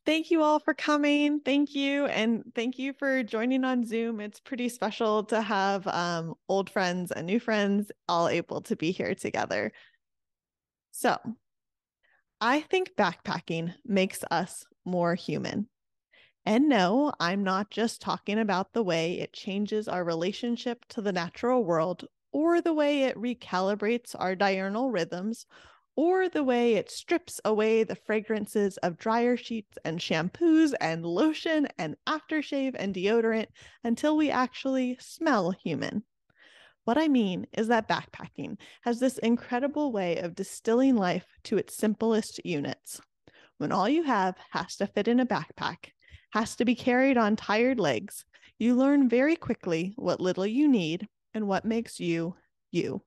Thank you all for coming. Thank you. And thank you for joining on Zoom. It's pretty special to have old friends and new friends all able to be here together. So, I think backpacking makes us more human. And no, I'm not just talking about the way it changes our relationship to the natural world, or the way it recalibrates our diurnal rhythms, or the way it strips away the fragrances of dryer sheets and shampoos and lotion and aftershave and deodorant until we actually smell human. What I mean is that backpacking has this incredible way of distilling life to its simplest units. When all you have has to fit in a backpack, has to be carried on tired legs, you learn very quickly what little you need and what makes you, you.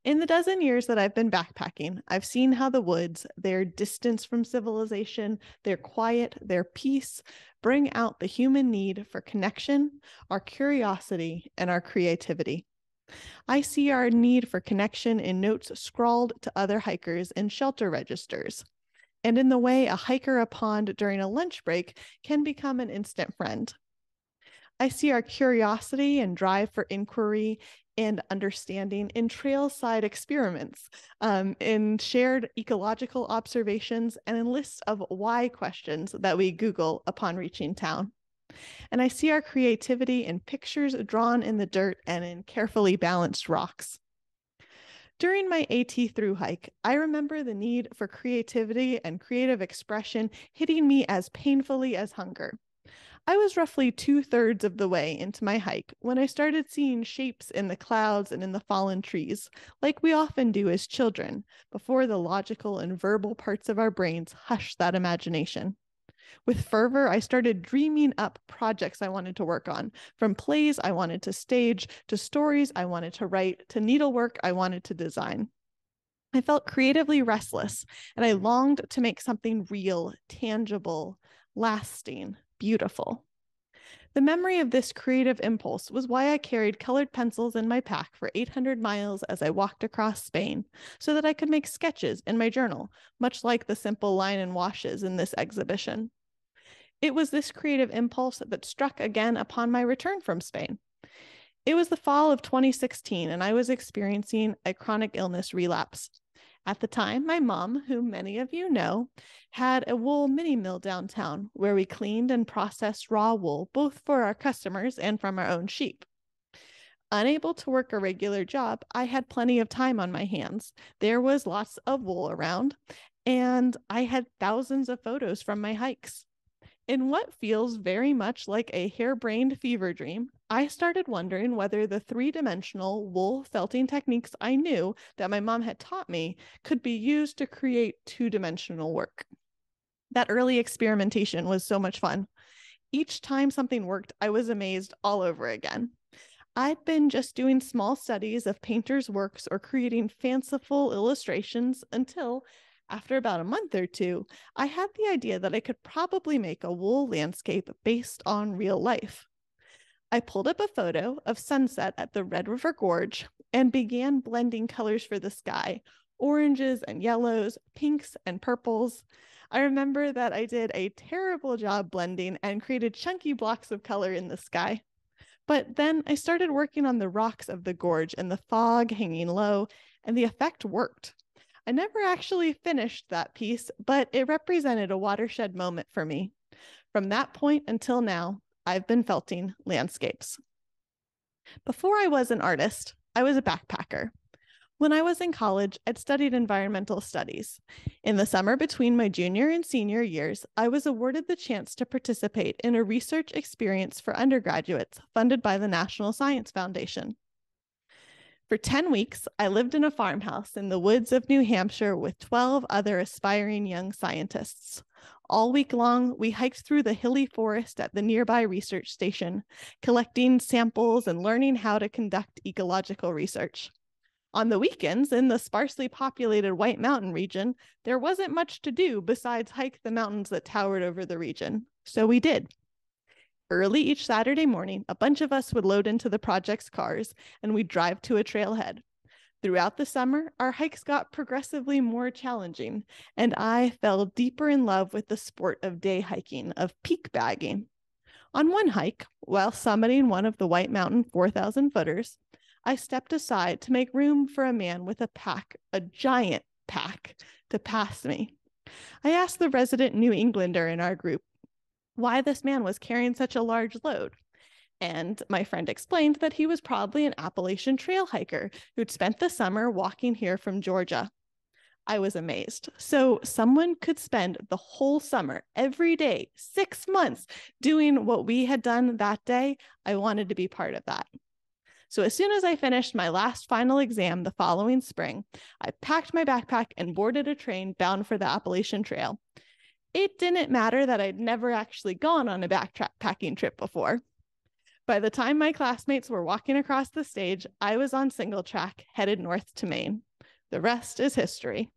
In the dozen years that I've been backpacking, I've seen how the woods, their distance from civilization, their quiet, their peace, bring out the human need for connection, our curiosity, and our creativity. I see our need for connection in notes scrawled to other hikers in shelter registers, and in the way a hiker a pond during a lunch break can become an instant friend. I see our curiosity and drive for inquiry and understanding in trailside experiments, in shared ecological observations, and in lists of why questions that we Google upon reaching town. And I see our creativity in pictures drawn in the dirt and in carefully balanced rocks. During my AT through hike, I remember the need for creativity and creative expression hitting me as painfully as hunger. I was roughly 2/3 of the way into my hike when I started seeing shapes in the clouds and in the fallen trees, like we often do as children, before the logical and verbal parts of our brains hush that imagination. With fervor, I started dreaming up projects I wanted to work on, from plays I wanted to stage, to stories I wanted to write, to needlework I wanted to design. I felt creatively restless, and I longed to make something real, tangible, lasting, beautiful. The memory of this creative impulse was why I carried colored pencils in my pack for 800 miles as I walked across Spain, so that I could make sketches in my journal, much like the simple line and washes in this exhibition. It was this creative impulse that struck again upon my return from Spain. It was the fall of 2016, and I was experiencing a chronic illness relapse. At the time, my mom, who many of you know, had a wool mini mill downtown where we cleaned and processed raw wool, both for our customers and from our own sheep. Unable to work a regular job, I had plenty of time on my hands. There was lots of wool around, and I had thousands of photos from my hikes. In what feels very much like a harebrained fever dream, I started wondering whether the three-dimensional wool felting techniques I knew that my mom had taught me could be used to create two-dimensional work. That early experimentation was so much fun. Each time something worked, I was amazed all over again. I'd been just doing small studies of painters' works or creating fanciful illustrations until, after about a month or two, I had the idea that I could probably make a wool landscape based on real life. I pulled up a photo of sunset at the Red River Gorge and began blending colors for the sky, oranges and yellows, pinks and purples. I remember that I did a terrible job blending and created chunky blocks of color in the sky. But then I started working on the rocks of the gorge and the fog hanging low, and the effect worked. I never actually finished that piece, but it represented a watershed moment for me. From that point until now, I've been felting landscapes. Before I was an artist, I was a backpacker. When I was in college, I'd studied environmental studies. In the summer between my junior and senior years, I was awarded the chance to participate in a research experience for undergraduates funded by the National Science Foundation. For 10 weeks, I lived in a farmhouse in the woods of New Hampshire with 12 other aspiring young scientists. All week long, we hiked through the hilly forest at the nearby research station, collecting samples and learning how to conduct ecological research. On the weekends, in the sparsely populated White Mountain region, there wasn't much to do besides hike the mountains that towered over the region. So we did. Early each Saturday morning, a bunch of us would load into the project's cars and we'd drive to a trailhead. Throughout the summer, our hikes got progressively more challenging, and I fell deeper in love with the sport of day hiking, of peak bagging. On one hike, while summiting one of the White Mountain 4,000 footers, I stepped aside to make room for a man with a pack, a giant pack, to pass me. I asked the resident New Englander in our group why this man was carrying such a large load. And my friend explained that he was probably an Appalachian trail hiker who'd spent the summer walking here from Georgia. I was amazed. So someone could spend the whole summer, every day, 6 months, doing what we had done that day. I wanted to be part of that. So as soon as I finished my last final exam the following spring, I packed my backpack and boarded a train bound for the Appalachian Trail. It didn't matter that I'd never actually gone on a backpacking trip before. By the time my classmates were walking across the stage, I was on single track, headed north to Maine. The rest is history.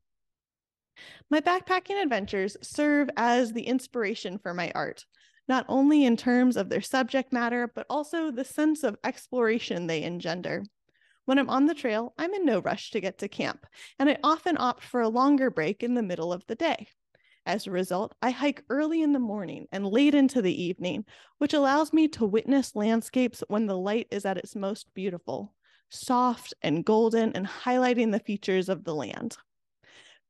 My backpacking adventures serve as the inspiration for my art, not only in terms of their subject matter, but also the sense of exploration they engender. When I'm on the trail, I'm in no rush to get to camp, and I often opt for a longer break in the middle of the day. As a result, I hike early in the morning and late into the evening, which allows me to witness landscapes when the light is at its most beautiful, soft and golden, and highlighting the features of the land.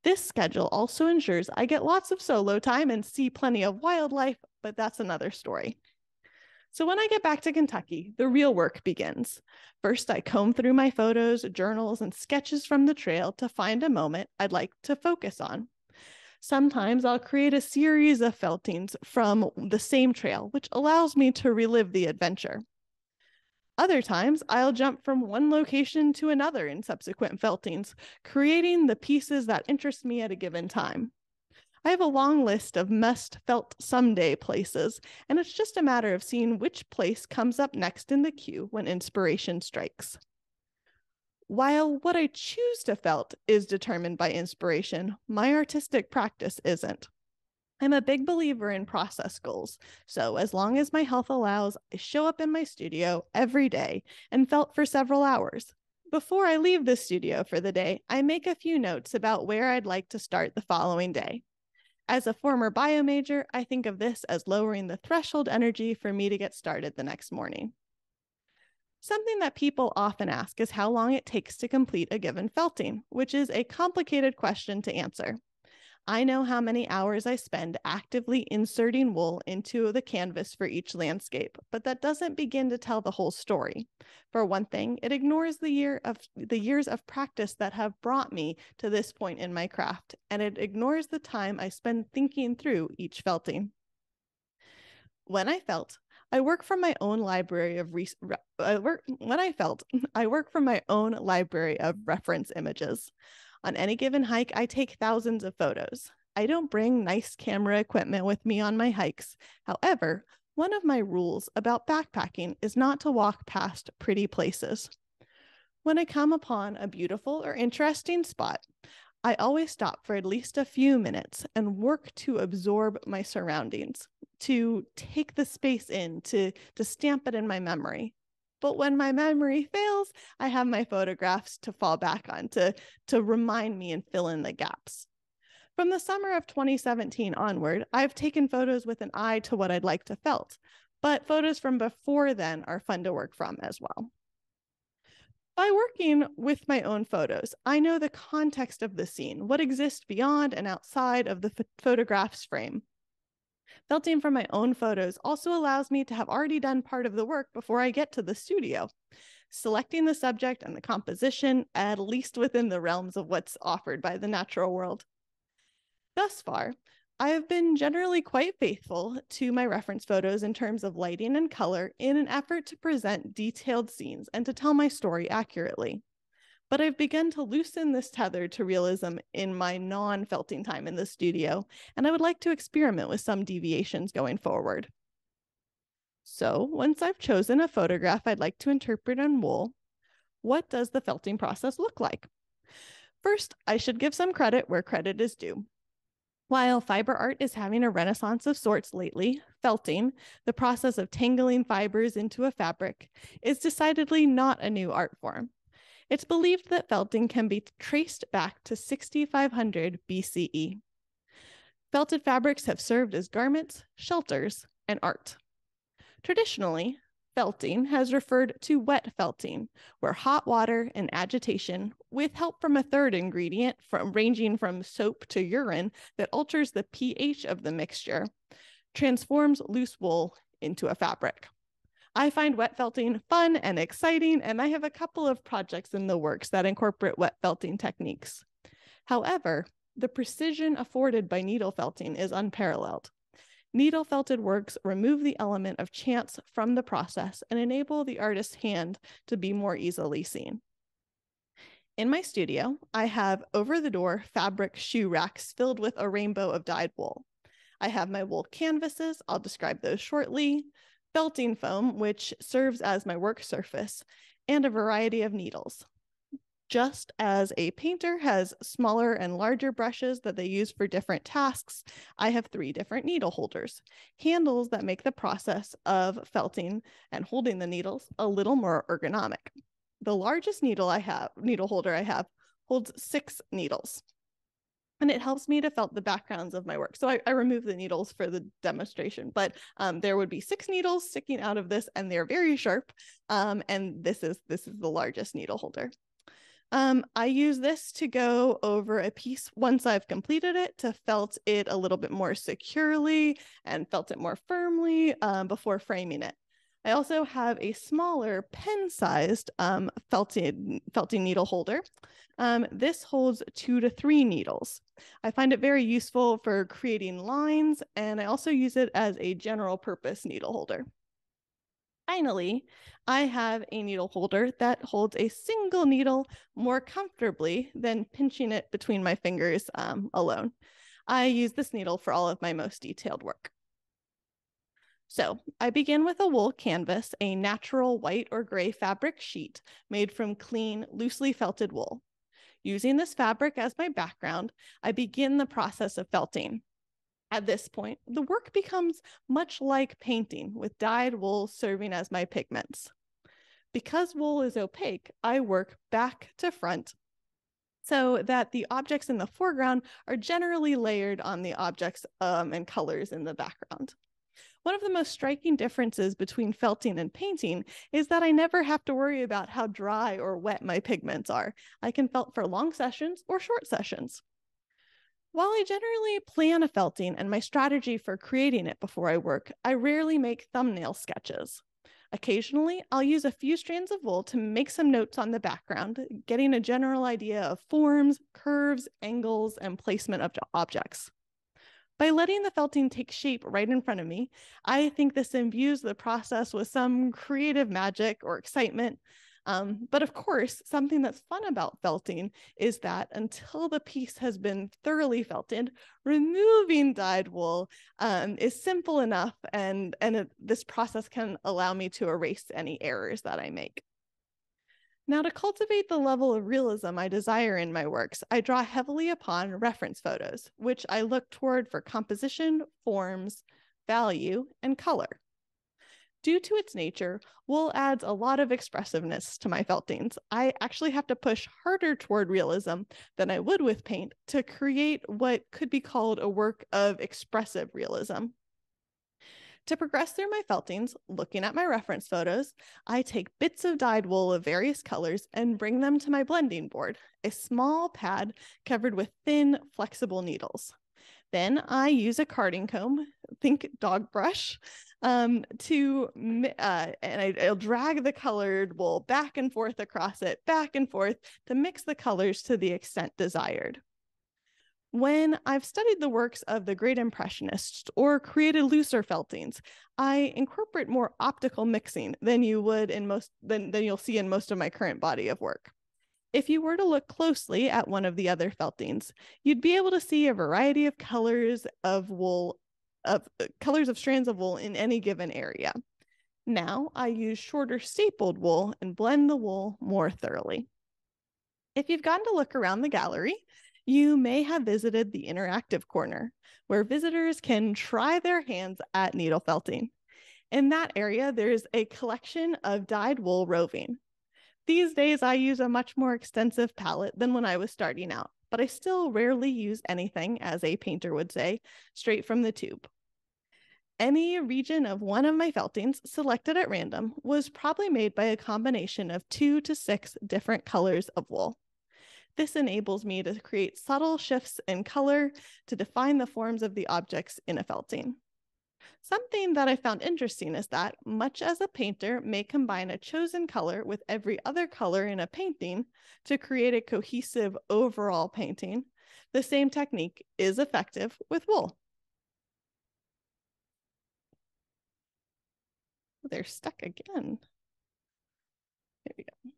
This schedule also ensures I get lots of solo time and see plenty of wildlife, but that's another story. So when I get back to Kentucky, the real work begins. First, I comb through my photos, journals, and sketches from the trail to find a moment I'd like to focus on. Sometimes I'll create a series of feltings from the same trail, which allows me to relive the adventure. Other times, I'll jump from one location to another in subsequent feltings, creating the pieces that interest me at a given time. I have a long list of must felt someday places, and it's just a matter of seeing which place comes up next in the queue when inspiration strikes. While what I choose to felt is determined by inspiration, my artistic practice isn't. I'm a big believer in process goals, so as long as my health allows, I show up in my studio every day and felt for several hours. Before I leave the studio for the day, I make a few notes about where I'd like to start the following day. As a former bio major, I think of this as lowering the threshold energy for me to get started the next morning. Something that people often ask is how long it takes to complete a given felting, which is a complicated question to answer. I know how many hours I spend actively inserting wool into the canvas for each landscape, but that doesn't begin to tell the whole story. For one thing, it ignores the years of practice that have brought me to this point in my craft, and it ignores the time I spend thinking through each felting. When I felt, I work from my own library of reference images. On any given hike, I take thousands of photos. I don't bring nice camera equipment with me on my hikes. However, one of my rules about backpacking is not to walk past pretty places. When I come upon a beautiful or interesting spot, I always stop for at least a few minutes and work to absorb my surroundings, to take the space in, to stamp it in my memory. But when my memory fails, I have my photographs to fall back on, to remind me and fill in the gaps. From the summer of 2017 onward, I've taken photos with an eye to what I'd like to felt, but photos from before then are fun to work from as well. By working with my own photos, I know the context of the scene, what exists beyond and outside of the photograph's frame. Felting from my own photos also allows me to have already done part of the work before I get to the studio, selecting the subject and the composition at least within the realms of what's offered by the natural world. Thus far, I have been generally quite faithful to my reference photos in terms of lighting and color in an effort to present detailed scenes and to tell my story accurately. But I've begun to loosen this tether to realism in my non-felting time in the studio, and I would like to experiment with some deviations going forward. So once I've chosen a photograph I'd like to interpret on wool, what does the felting process look like? First, I should give some credit where credit is due. While fiber art is having a renaissance of sorts lately, felting, the process of tangling fibers into a fabric, is decidedly not a new art form. It's believed that felting can be traced back to 6500 BCE. Felted fabrics have served as garments, shelters, and art. Traditionally, felting has referred to wet felting, where hot water and agitation, with help from a third ingredient ranging from soap to urine that alters the pH of the mixture, transforms loose wool into a fabric. I find wet felting fun and exciting, and I have a couple of projects in the works that incorporate wet felting techniques. However, the precision afforded by needle felting is unparalleled. Needle felted works remove the element of chance from the process and enable the artist's hand to be more easily seen. In my studio, I have over-the-door fabric shoe racks filled with a rainbow of dyed wool. I have my wool canvases, I'll describe those shortly, felting foam, which serves as my work surface, and a variety of needles. Just as a painter has smaller and larger brushes that they use for different tasks, I have 3 different needle holders, handles that make the process of felting and holding the needles a little more ergonomic. The largest needle holder I have holds 6 needles, and it helps me to felt the backgrounds of my work. So I remove the needles for the demonstration, but there would be 6 needles sticking out of this, and they're very sharp. And this is the largest needle holder. I use this to go over a piece once I've completed it to felt it a little bit more securely and felt it more firmly before framing it. I also have a smaller pen-sized felting needle holder. This holds 2 to 3 needles. I find it very useful for creating lines, and I also use it as a general purpose needle holder. Finally, I have a needle holder that holds a single needle more comfortably than pinching it between my fingers alone. I use this needle for all of my most detailed work. So I begin with a wool canvas, a natural white or gray fabric sheet made from clean, loosely felted wool. Using this fabric as my background, I begin the process of felting. At this point, the work becomes much like painting, with dyed wool serving as my pigments. Because wool is opaque, I work back to front so that the objects in the foreground are generally layered on the objects and colors in the background. One of the most striking differences between felting and painting is that I never have to worry about how dry or wet my pigments are. I can felt for long sessions or short sessions. While I generally plan a felting and my strategy for creating it before I work, I rarely make thumbnail sketches. Occasionally, I'll use a few strands of wool to make some notes on the background, getting a general idea of forms, curves, angles, and placement of objects. By letting the felting take shape right in front of me, I think this imbues the process with some creative magic or excitement. But of course, something that's fun about felting is that until the piece has been thoroughly felted, removing dyed wool is simple enough, and this process can allow me to erase any errors that I make. Now, to cultivate the level of realism I desire in my works, I draw heavily upon reference photos, which I look toward for composition, forms, value, and color. Due to its nature, wool adds a lot of expressiveness to my feltings. I actually have to push harder toward realism than I would with paint to create what could be called a work of expressive realism. To progress through my feltings, looking at my reference photos, I take bits of dyed wool of various colors and bring them to my blending board, a small pad covered with thin, flexible needles. Then I use a carding comb, think dog brush, and I'll drag the colored wool back and forth across it, back and forth, to mix the colors to the extent desired. When I've studied the works of the great impressionists or created looser feltings, I incorporate more optical mixing than you'll see in most of my current body of work. If you were to look closely at one of the other feltings, you'd be able to see a variety of colors of strands of wool in any given area. Now I use shorter stapled wool and blend the wool more thoroughly. If you've gotten to look around the gallery, you may have visited the interactive corner, where visitors can try their hands at needle felting. In that area, there's a collection of dyed wool roving. These days, I use a much more extensive palette than when I was starting out, but I still rarely use anything, as a painter would say, straight from the tube. Any region of one of my feltings selected at random was probably made by a combination of 2 to 6 different colors of wool. This enables me to create subtle shifts in color to define the forms of the objects in a felting. Something that I found interesting is that, much as a painter may combine a chosen color with every other color in a painting to create a cohesive overall painting, the same technique is effective with wool. They're stuck again. There we go.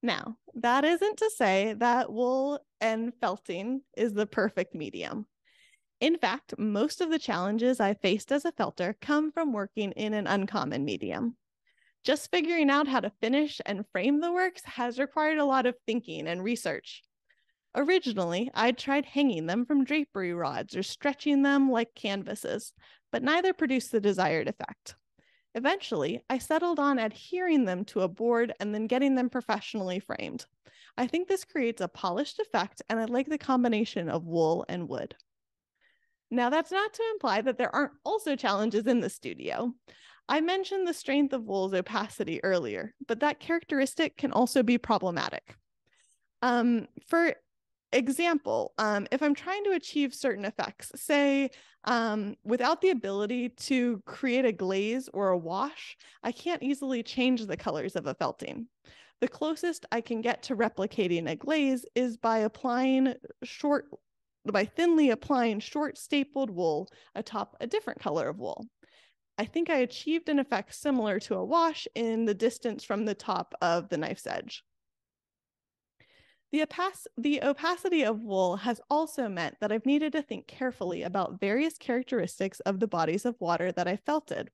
Now, that isn't to say that wool and felting is the perfect medium. In fact, most of the challenges I faced as a felter come from working in an uncommon medium. Just figuring out how to finish and frame the works has required a lot of thinking and research. Originally, I'd tried hanging them from drapery rods or stretching them like canvases, but neither produced the desired effect. Eventually, I settled on adhering them to a board and then getting them professionally framed. I think this creates a polished effect, and I like the combination of wool and wood. Now, that's not to imply that there aren't also challenges in the studio. I mentioned the strength of wool's opacity earlier, but that characteristic can also be problematic. For example, if I'm trying to achieve certain effects, say without the ability to create a glaze or a wash, I can't easily change the colors of a felting. The closest I can get to replicating a glaze is by thinly applying short stapled wool atop a different color of wool. I think I achieved an effect similar to a wash in the distance from the top of the knife's edge. The opacity of wool has also meant that I've needed to think carefully about various characteristics of the bodies of water that I felted.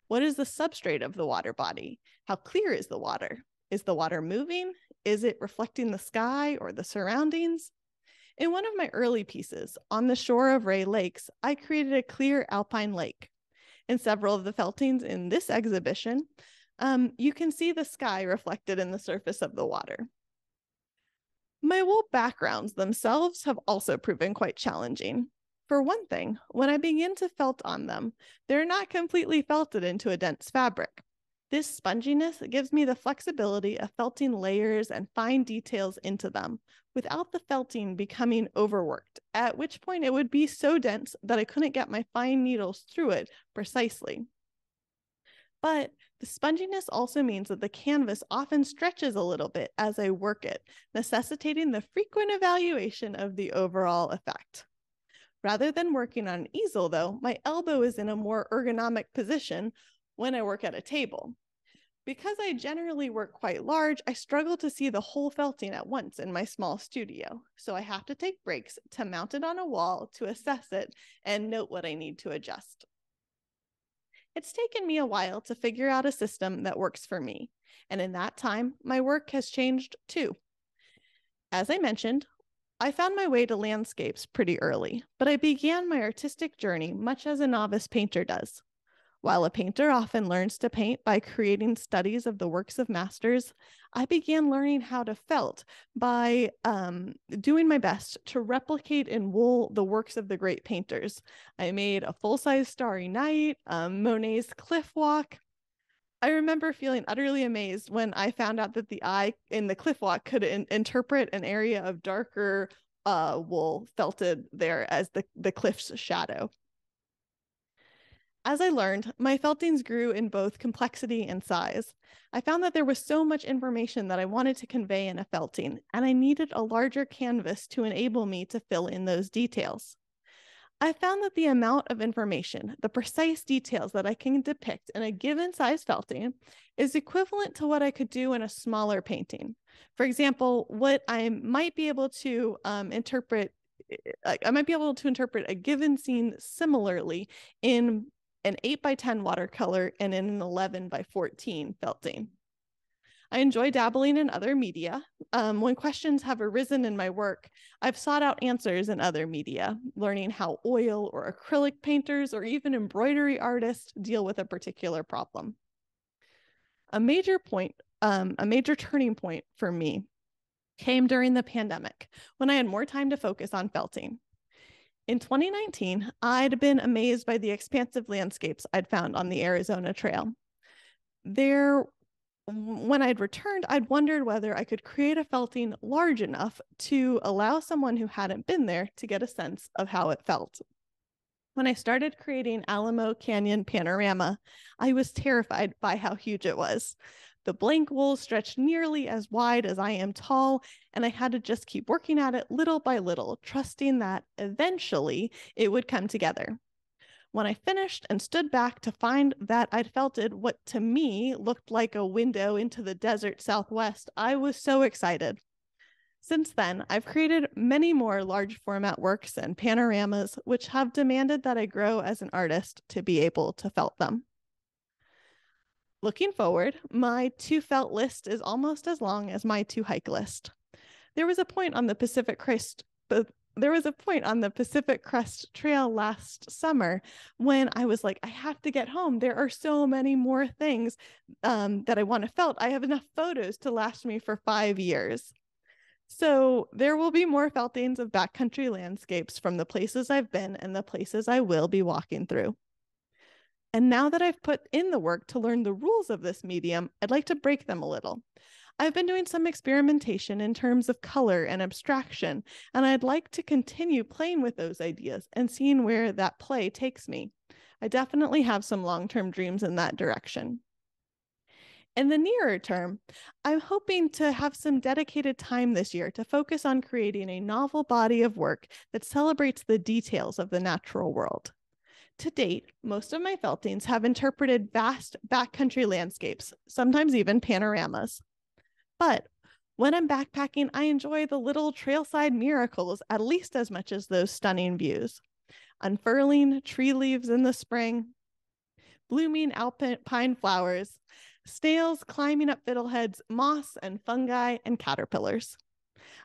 What is the substrate of the water body? How clear is the water? Is the water moving? Is it reflecting the sky or the surroundings? In one of my early pieces, On the Shore of Ray Lakes, I created a clear alpine lake. In several of the feltings in this exhibition, you can see the sky reflected in the surface of the water. My wool backgrounds themselves have also proven quite challenging. For one thing, when I begin to felt on them, they're not completely felted into a dense fabric. This sponginess gives me the flexibility of felting layers and fine details into them without the felting becoming overworked, at which point it would be so dense that I couldn't get my fine needles through it precisely. But the sponginess also means that the canvas often stretches a little bit as I work it, necessitating the frequent evaluation of the overall effect. Rather than working on an easel, though, my elbow is in a more ergonomic position when I work at a table. Because I generally work quite large, I struggle to see the whole felting at once in my small studio, so I have to take breaks to mount it on a wall to assess it and note what I need to adjust. It's taken me a while to figure out a system that works for me, and in that time, my work has changed too. As I mentioned, I found my way to landscapes pretty early, but I began my artistic journey much as a novice painter does. While a painter often learns to paint by creating studies of the works of masters, I began learning how to felt by doing my best to replicate in wool the works of the great painters. I made a full-size Starry Night, Monet's Cliff Walk. I remember feeling utterly amazed when I found out that the eye in the cliff walk could interpret an area of darker wool felted there as the cliff's shadow. As I learned, my feltings grew in both complexity and size. I found that there was so much information that I wanted to convey in a felting, and I needed a larger canvas to enable me to fill in those details. I found that the amount of information, the precise details that I can depict in a given size felting is equivalent to what I could do in a smaller painting. For example, what I might be able to interpret a given scene similarly in an 8x10 watercolor and in an 11x14 felting. I enjoy dabbling in other media. When questions have arisen in my work, I've sought out answers in other media, learning how oil or acrylic painters or even embroidery artists deal with a particular problem. A major point a major turning point for me came during the pandemic when I had more time to focus on felting. In 2019, I'd been amazed by the expansive landscapes I'd found on the Arizona Trail. When I'd returned, I'd wondered whether I could create a felting large enough to allow someone who hadn't been there to get a sense of how it felt. When I started creating Alamo Canyon Panorama, I was terrified by how huge it was. The blank wool stretched nearly as wide as I am tall, and I had to just keep working at it little by little, trusting that eventually it would come together. When I finished and stood back to find that I'd felted what to me looked like a window into the desert Southwest, I was so excited. Since then, I've created many more large format works and panoramas, which have demanded that I grow as an artist to be able to felt them. Looking forward, my to felt list is almost as long as my to hike list. There was a point on the Pacific Crest Trail last summer when I was like, I have to get home. There are so many more things that I want to felt. I have enough photos to last me for 5 years. So there will be more feltings of backcountry landscapes from the places I've been and the places I will be walking through. And now that I've put in the work to learn the rules of this medium, I'd like to break them a little. I've been doing some experimentation in terms of color and abstraction, and I'd like to continue playing with those ideas and seeing where that play takes me. I definitely have some long-term dreams in that direction. In the nearer term, I'm hoping to have some dedicated time this year to focus on creating a novel body of work that celebrates the details of the natural world. To date, most of my feltings have interpreted vast backcountry landscapes, sometimes even panoramas. But when I'm backpacking, I enjoy the little trailside miracles at least as much as those stunning views. Unfurling tree leaves in the spring, blooming alpine flowers, snails climbing up fiddleheads, moss and fungi and caterpillars.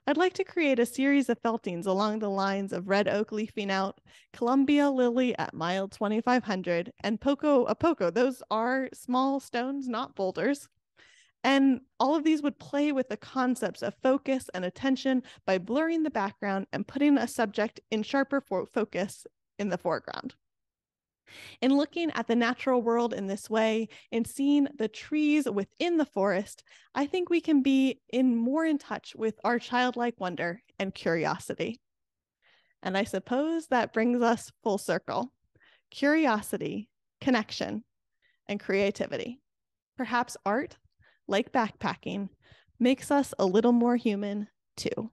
I'd like to create a series of feltings along the lines of red oak leafing out, Columbia lily at mile 2500, and poco a poco. Those are small stones, not boulders. And all of these would play with the concepts of focus and attention by blurring the background and putting a subject in sharper focus in the foreground. In looking at the natural world in this way and seeing the trees within the forest, I think we can be more in touch with our childlike wonder and curiosity. And I suppose that brings us full circle. Curiosity, connection, and creativity. Perhaps art, like backpacking, makes us a little more human too.